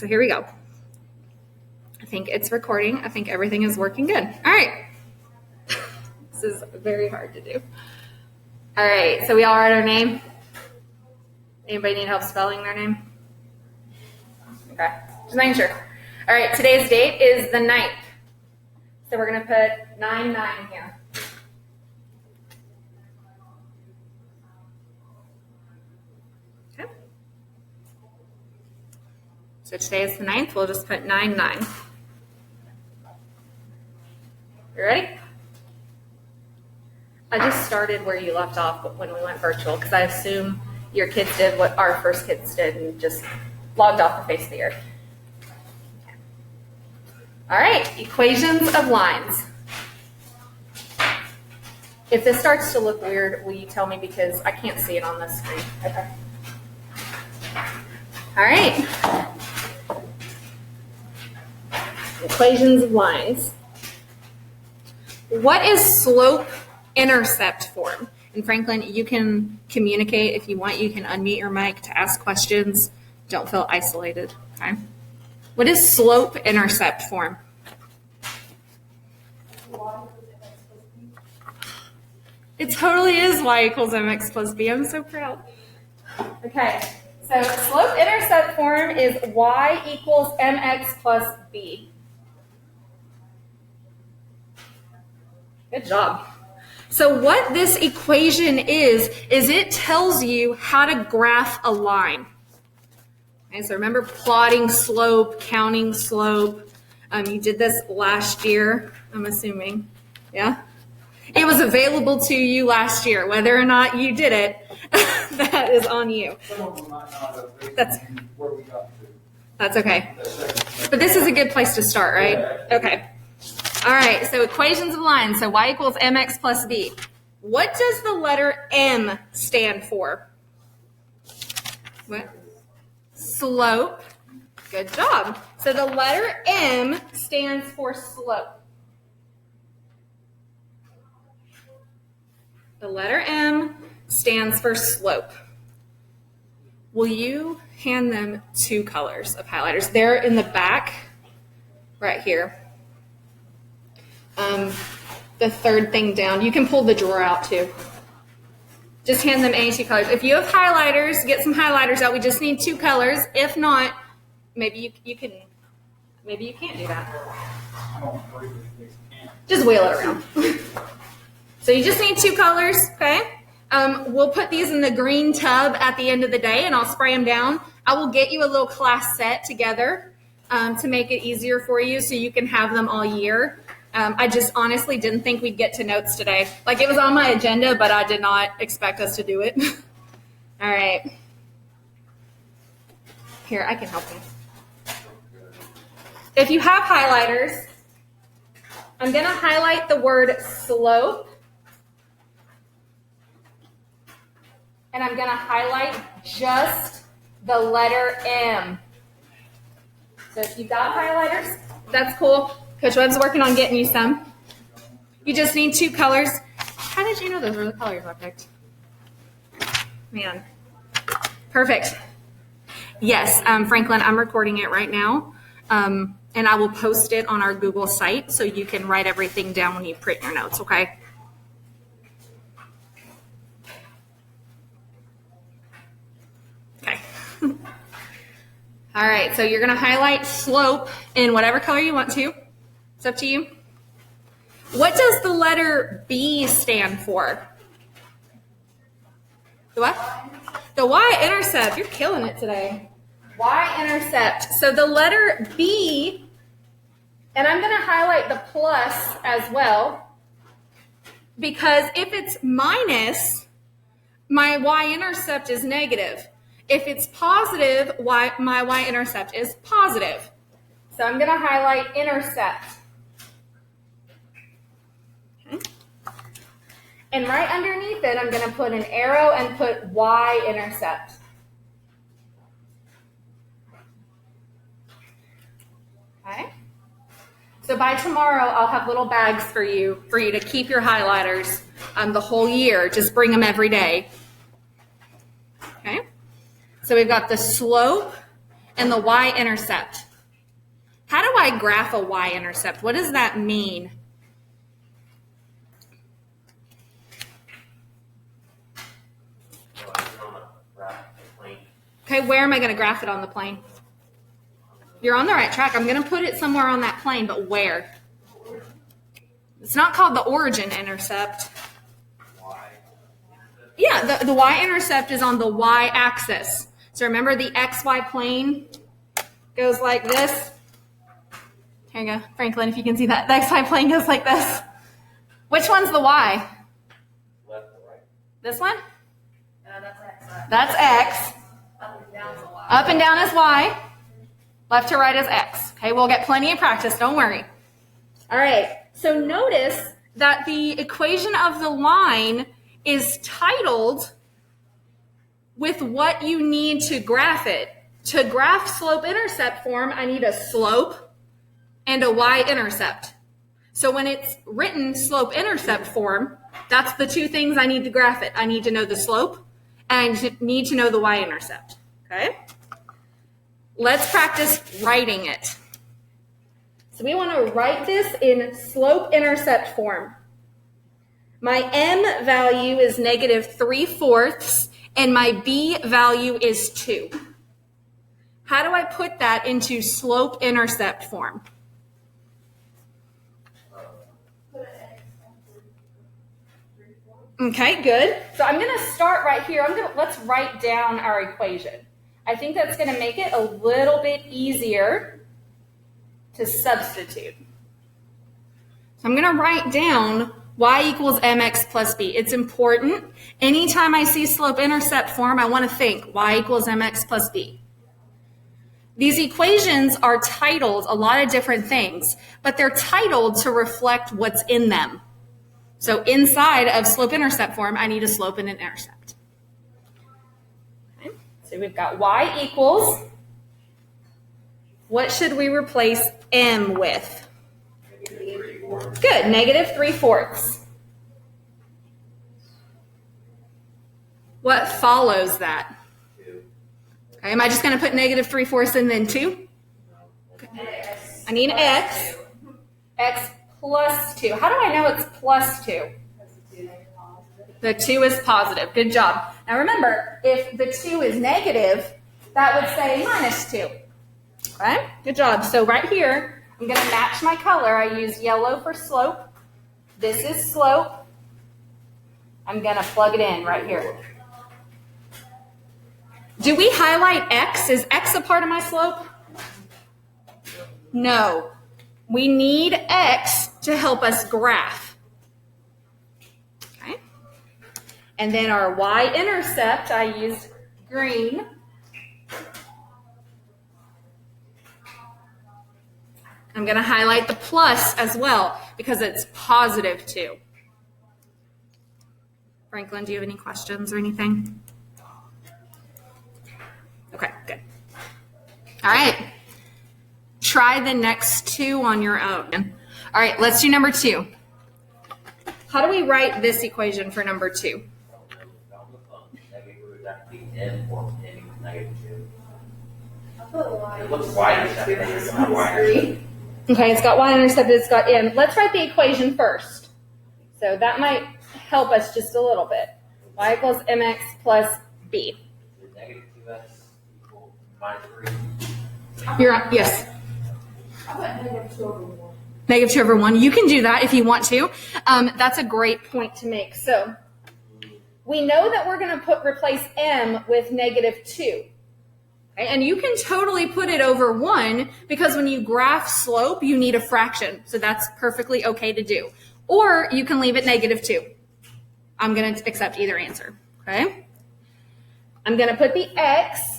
So here we go. I think it's recording. I think everything is working good. All right. This is very hard to do. All right. So we all write our name. Anybody need help spelling their name? Okay. Just making sure. All right. Today's date is the 9th. So we're going to put 9/9 here. Okay. So today is the 9th. We'll just put 9/9. You ready? I just started where you left off when we went virtual because I assume your kids did what our first kids did and just logged off the face of the earth. Okay. All right, equations of lines. If this starts to look weird, will you tell me because I can't see it on this screen? Okay. All right. Equations of lines. What is slope-intercept form? And Franklin, you can communicate if you want. You can unmute your mic to ask questions. Don't feel isolated, okay? What is slope-intercept form? It totally is y equals mx plus b. I'm so proud. Okay, so slope-intercept form is y equals mx plus b. Good job. So what this equation is it tells you how to graph a line. Okay, so remember plotting slope, counting slope. You did this last year, I'm assuming. Yeah? It was available to you last year. Whether or not you did it, that is on you. Some of them might not have That's where we got to. That's okay. But this is a good place to start, right? Okay. All right, so equations of lines. So y equals mx plus b. What does the letter M stand for? What? Slope. Good job. So the letter M stands for slope. The letter M stands for slope. Will you hand them 2 colors of highlighters? They're in the back, right here. The third thing down. You can pull the drawer out too. Just hand them any 2 colors. If you have highlighters, get some highlighters out. We just need 2 colors. If not, maybe you can. Maybe you can't do that. Just wheel it around. So you just need 2 colors, okay? We'll put these in the green tub at the end of the day, and I'll spray them down. I will get you a little class set together to make it easier for you so you can have them all year. I just honestly didn't think we'd get to notes today. Like, it was on my agenda, but I did not expect us to do it. All right. Here, I can help you. If you have highlighters, I'm going to highlight the word slope. And I'm going to highlight just the letter M. So if you've got highlighters, that's cool. Coach Webb's working on getting you some. You just need 2 colors. How did you know those were the colors I picked? Man. Perfect. Yes, Franklin, I'm recording it right now. And I will post it on our Google site so you can write everything down when you print your notes, okay? Okay. All right, so you're going to highlight slope in whatever color you want to. It's up to you. What does the letter B stand for? The what? The y-intercept. You're killing it today. Y-intercept. So the letter B, and I'm going to highlight the plus as well, because if it's minus, my y-intercept is negative. If it's positive, my y-intercept is positive. So I'm going to highlight intercept. Okay. And right underneath it, I'm going to put an arrow and put y-intercept. Okay. So by tomorrow, I'll have little bags for you to keep your highlighters the whole year. Just bring them every day. Okay. So we've got the slope and the y-intercept. How do I graph a y-intercept? What does that mean? Okay, where am I going to graph it on the plane? You're on the right track. I'm going to put it somewhere on that plane, but where? It's not called the origin intercept. Yeah, the y-intercept is on the y-axis. So remember the xy plane goes like this. Here you go, Franklin, if you can see that. The xy plane goes like this. Which one's the y? Left or right? This one? That's X. That's x. Up and down is a Y. Up and down is y. Left to right is x. Okay, we'll get plenty of practice, don't worry. All right, so notice that the equation of the line is titled with what you need to graph it. To graph slope-intercept form, I need a slope and a y-intercept. So when it's written slope-intercept form, that's the two things I need to graph it. I need to know the slope and I need to know the y-intercept, okay? Let's practice writing it. So we want to write this in slope-intercept form. My m value is -3/4, and my b value is 2. How do I put that into slope-intercept form? Okay, good. So I'm going to start right here. Let's write down our equation. I think that's going to make it a little bit easier to substitute. So I'm going to write down y equals mx plus b. It's important. Anytime I see slope-intercept form, I want to think y equals mx plus b. These equations are titled a lot of different things, but they're titled to reflect what's in them. So inside of slope-intercept form, I need a slope and an intercept. Okay. So we've got y equals, what should we replace m with? Good, -3/4. What follows that? 2. Okay, am I just going to put -3/4 and then 2? Okay. I need x. X plus 2. How do I know it's plus 2? The 2 is positive. Good job. Now remember, if the 2 is negative, that would say -2. Okay, good job. So right here, I'm going to match my color. I used yellow for slope. This is slope. I'm going to plug it in right here. Do we highlight x? Is x a part of my slope? No. We need x to help us graph. Okay. And then our y-intercept, I used green. I'm going to highlight the plus as well because it's positive 2. Franklin, do you have any questions or anything? Okay, good. All right. Try the next 2 on your own. All right, let's do number 2. How do we write this equation for number 2? What's y-intercept? Okay, it's got y-intercept, it's got m. Let's write the equation first. So that might help us just a little bit. Y equals mx plus b. -2x equals -3. You're on, yes. I put -2/1. -2/1. You can do that if you want to. That's a great point to make. So we know that we're going to replace m with -2. Okay? And you can totally put it over 1 because when you graph slope, you need a fraction. So that's perfectly okay to do. Or you can leave it -2. I'm going to accept either answer. Okay? I'm going to put the x.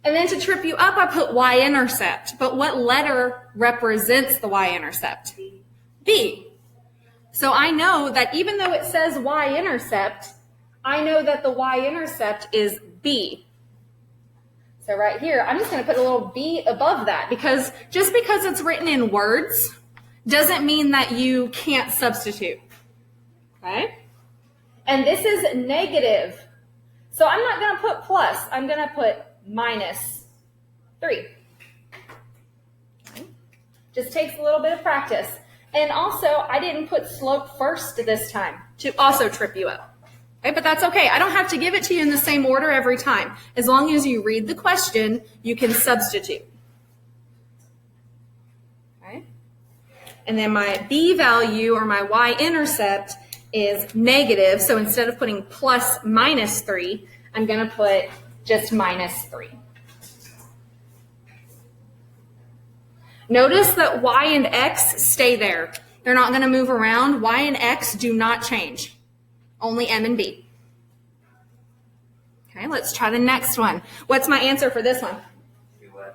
And then to trip you up, I put y-intercept. But what letter represents the y-intercept? B. So I know that even though it says y-intercept, I know that the y-intercept is B. So right here, I'm just going to put a little B above that because just because it's written in words doesn't mean that you can't substitute. Okay? And this is negative. So I'm not going to put plus. I'm going to put minus 3. Just takes a little bit of practice. And also, I didn't put slope first this time to also trip you up. Okay, but that's okay. I don't have to give it to you in the same order every time. As long as you read the question, you can substitute. Okay? And then my b value or my y-intercept is negative. So instead of putting plus minus 3, I'm going to put just minus 3. Notice that y and x stay there. They're not going to move around. Y and x do not change. Only m and b. Okay, let's try the next one. What's my answer for this one? 2x.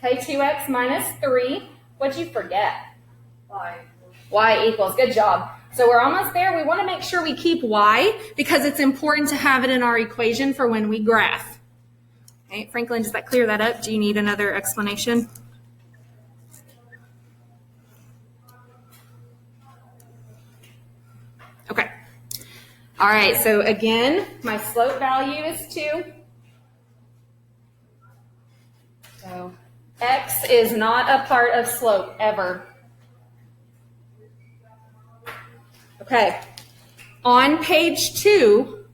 Okay, 2x minus 3. What'd you forget? Y. Y equals. Good job. So we're almost there. We want to make sure we keep y because it's important to have it in our equation for when we graph. Okay, Franklin, does that clear that up? Do you need another explanation? Okay. All right, so again, my slope value is 2. So x is not a part of slope ever. Okay. On page 2,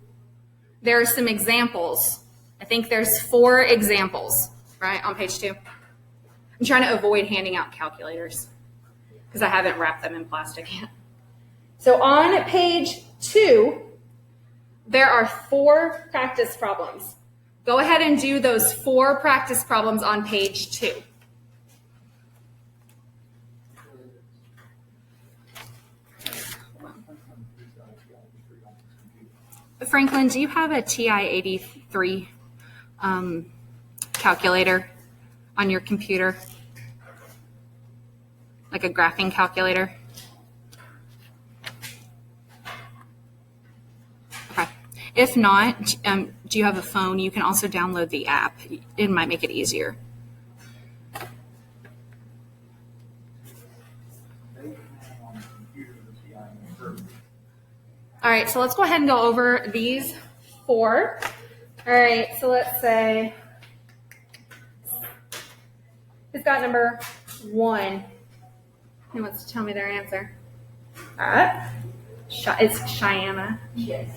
there are some examples. I think there's 4 examples, right, on page 2. I'm trying to avoid handing out calculators because I haven't wrapped them in plastic yet. So on page 2, there are 4 practice problems. Go ahead and do those 4 practice problems on page 2. Franklin, do you have a TI-83 calculator on your computer? Like a graphing calculator? Okay. If not, do you have a phone? You can also download the app. It might make it easier. All right, so let's go ahead and go over these 4. All right, so let's say, who's got number 1? Who wants to tell me their answer? All right. It's Cheyenne. Yes.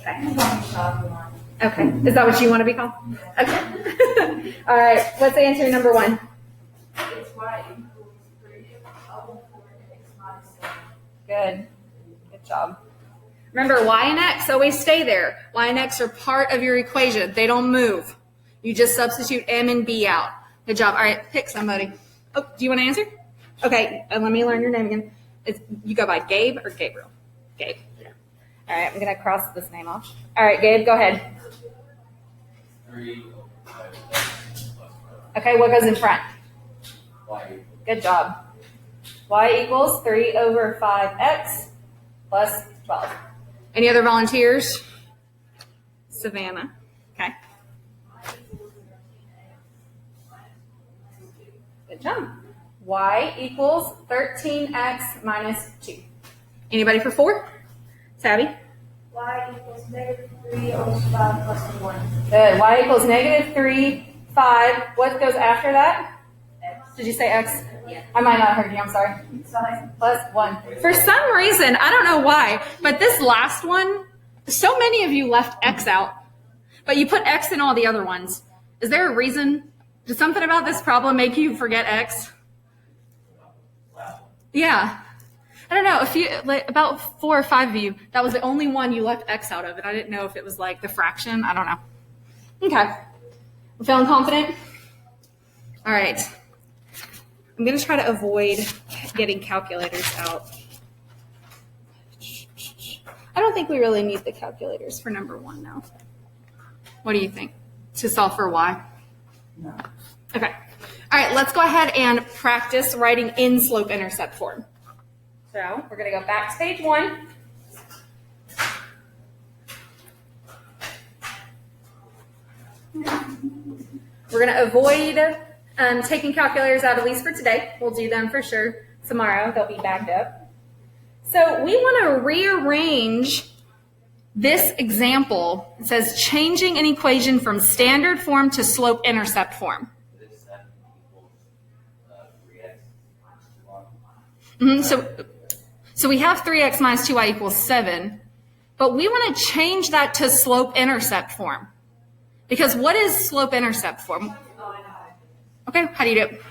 Okay. Is that what you want to be called? Okay. All right. What's answer number 1? It's y equals 3 over 4x minus 7. Good. Good job. Remember, y and x always stay there. Y and x are part of your equation. They don't move. You just substitute m and b out. Good job. All right. Pick somebody. Oh, do you want to answer? Okay. Let me learn your name again. You go by Gabe or Gabriel? Gabe. All right, I'm going to cross this name off. All right, Gabe, go ahead. 3 Okay, what goes in front? y. Good job. Y equals 3 over 5x plus 12. Any other volunteers? Savannah. Okay. Good job. Y equals 13x minus 2. Anybody for 4? Tabby? Y equals negative 3 over 5 plus 1. Good. Y equals negative 3, 5. What goes after that? X. Did you say x? Yeah. I might not have heard you. I'm sorry. Fine. Plus 1. For some reason, I don't know why, but this last one, so many of you left x out, but you put x in all the other ones. Is there a reason? Did something about this problem make you forget x? Yeah. I don't know, about 4 or 5 of you, that was the only one you left x out of, and I didn't know if it was like the fraction. I don't know. Okay. We're feeling confident? All right. I'm going to try to avoid getting calculators out. I don't think we really need the calculators for number 1 now. What do you think? To solve for y? No. Okay. All right, let's go ahead and practice writing in slope-intercept form. So we're going to go back to page 1. We're going to avoid taking calculators out, at least for today. We'll do them for sure tomorrow. They'll be backed up. So we want to rearrange this example. It says changing an equation from standard form to slope-intercept form. This is So we have 3x minus 2y equals 7, but we want to change that to slope-intercept form. Because what is slope-intercept form? Okay, how do you do it?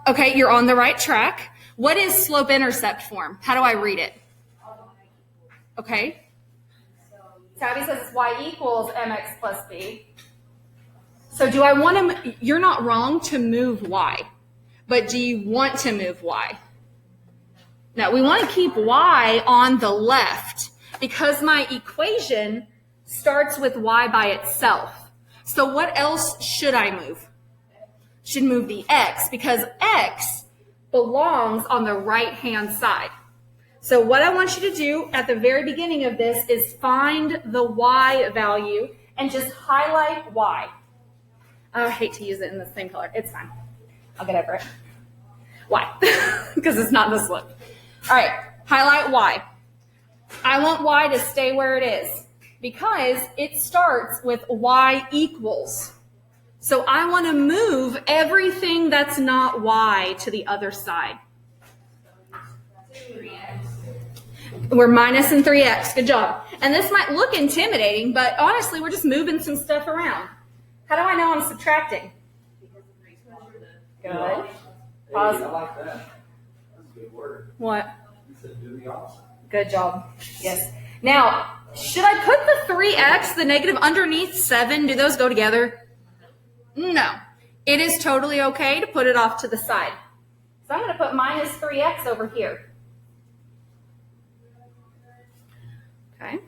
Okay, you're on the right track. What is slope-intercept form? How do I read it? Okay. Tabby says it's y equals mx plus b. So do I want to, you're not wrong to move y, but do you want to move y? No, we want to keep y on the left because my equation starts with y by itself. So what else should I move? Should move the x because x belongs on the right-hand side. So what I want you to do at the very beginning of this is find the y value and just highlight y. I hate to use it in the same color. It's fine. I'll get over it. Y, because it's not the slope. All right, highlight y. I want y to stay where it is because it starts with y equals. So I want to move everything that's not y to the other side. We're minusing 3x. Good job. And this might look intimidating, but honestly, we're just moving some stuff around. How do I know I'm subtracting? Good. Hey, Positive. I like that. That's a good word. What? You said do the opposite. Good job. Yes. Now, should I put the 3x, the negative, underneath 7? Do those go together? No. It is totally okay to put it off to the side. So I'm going to put minus 3x over here. Okay.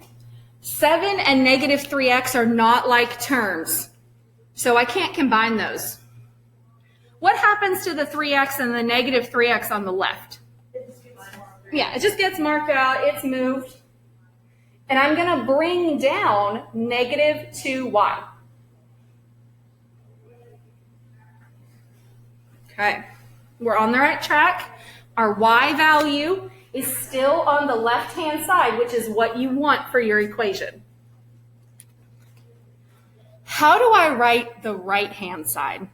7 and negative 3x are not like terms, so I can't combine those. What happens to the 3x and the negative 3x on the left? Yeah, it just gets marked out. It's moved. And I'm going to bring down negative 2y. Okay, we're on the right track. Our y value is still on the left-hand side, which is what you want for your equation. How do I write the right-hand side?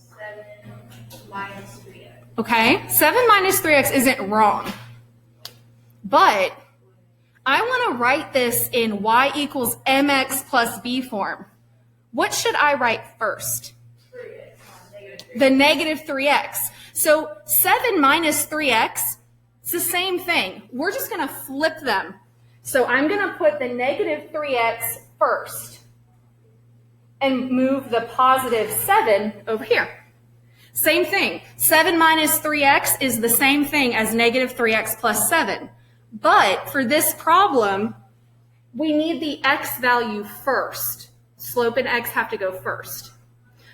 7 minus 3x. Okay, 7 minus 3x isn't wrong. But I want to write this in y equals mx plus b form. What should I write first? 3x. The negative 3x. So 7 minus 3x, it's the same thing. We're just going to flip them. So I'm going to put the negative 3x first and move the positive 7 over here. Same thing. 7 minus 3x is the same thing as negative 3x plus 7. But for this problem, we need the x value first. Slope and x have to go first.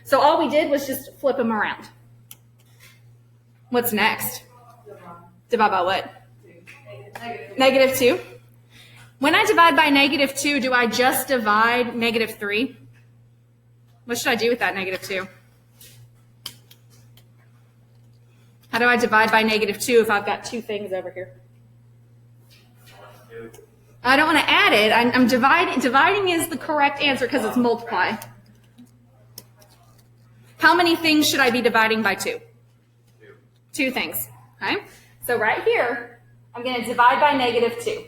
So all we did was just flip them around. What's next? Divide by what? Negative 2. When I divide by negative 2, do I just divide negative 3? What should I do with that negative 2? How do I divide by negative 2 if I've got two things over here? I don't want to add it. I'm dividing. Dividing is the correct answer because it's multiply. How many things should I be dividing by 2? 2 things. Okay? So right here, I'm going to divide by negative 2.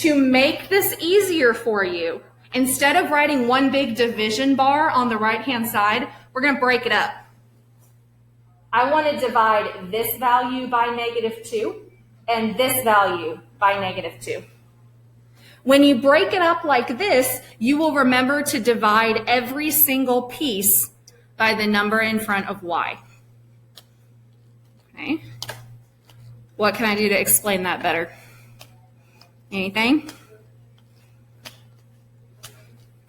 To make this easier for you, instead of writing one big division bar on the right-hand side, we're going to break it up. I want to divide this value by negative 2 and this value by negative 2. When you break it up like this, you will remember to divide every single piece by the number in front of y. Okay. What can I do to explain that better? Anything?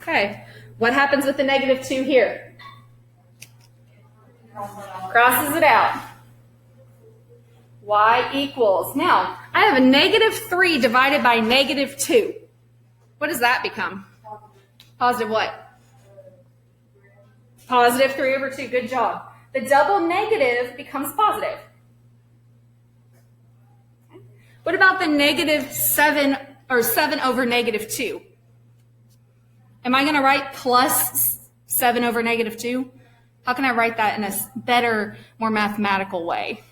Okay. What happens with the negative 2 here? Crosses it out. Y equals. Now, I have a negative 3 divided by negative 2. What does that become? Positive what? Positive 3 over 2. Good job. The double negative becomes positive. Okay. What about the negative 7 or 7 over negative 2? Am I going to write plus 7 over negative 2? How can I write that in a better, more mathematical way?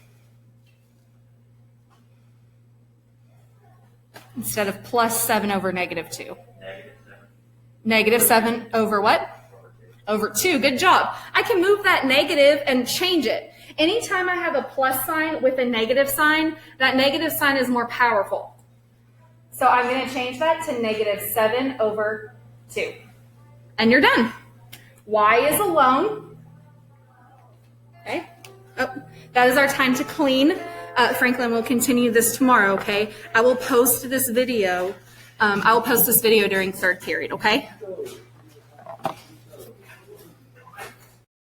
Instead of plus 7 over negative 2. Negative 7 over what? Over 2. Good job. I can move that negative and change it. Anytime I have a plus sign with a negative sign, that negative sign is more powerful. So I'm going to change that to negative 7 over 2. And you're done. Y is alone. Okay. Oh, that is our time to clean. Franklin will continue this tomorrow, okay? I will post this video. I will post this video during third period, okay?